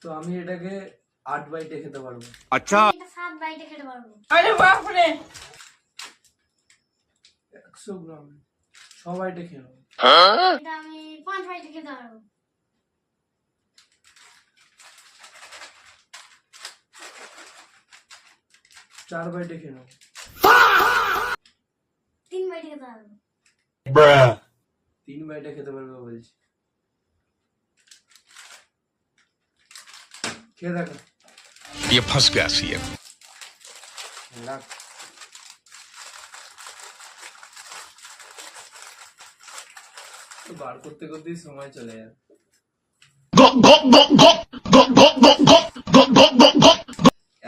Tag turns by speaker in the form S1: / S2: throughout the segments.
S1: তো আমি এটাকে 8 বাইটে খেতে পারবো।
S2: আচ্ছা,
S3: আমি এটা 7 বাইটে খেতে পারবো।
S4: আরে বাপ রে,
S1: 100 গ্রাম 6 বাইটে খেয়ে নেবো।
S3: এটা আমি 5 বাইটে খেতে পারবো।
S1: 4 বাইটে খেয়ে নেবো।
S3: 3 বাইটে খেতে পারবো।
S1: 3 বাইটে খেতে পারবো বলছি। খেয়ে দেখো।
S2: ये फंस गया सीएम।
S1: রাখ। তো বার করতে করতেই সময় চলে যায়।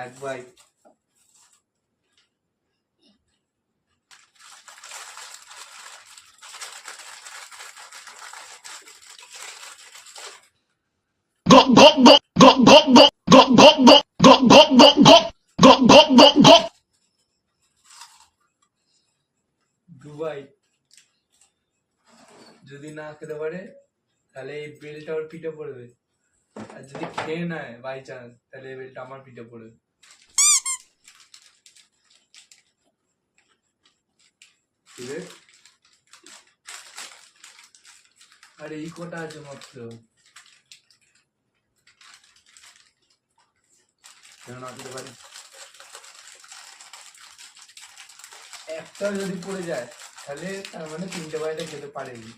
S1: এক বাইট। দুবাই যদি না খেতে পারে তাহলে এই বেলটা ওর পিঠে পড়বে, আর যদি খেয়ে নেয় বাই চান্স তাহলে এই বেলটা আমার পিঠে পড়বে। ঠিক আছে, আর এই কটা আছে মাত্র, কেন না খেতে পারি। একটা যদি পড়ে যায় তাহলে তার মানে 3টে বাইটে খেতে পারেনি।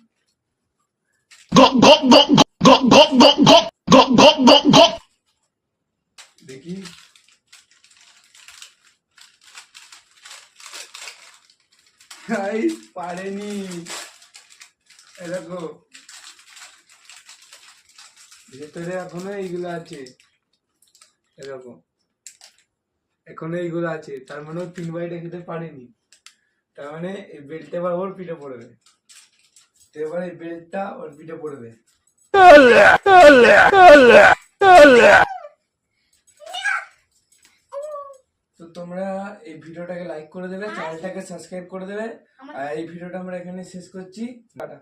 S1: দেখি গাইস পারেনি, এরকম ভেতরে এখনো এইগুলো আছে, এরকম এখনো এইগুলো আছে, তার মানে ও 3 বাইটে খেতে পারেনি। তার মানে এই বেলটা এবার ওর পিঠে পড়বে, তো এবার এই বেলটা ওর পিঠে পড়বে। তো তোমরা এই ভিডিওটাকে লাইক করে দেবে, চ্যানেলটাকে সাবস্ক্রাইব করে দেবে, আর এই ভিডিওটা আমরা এখানে শেষ করছি। টাটা।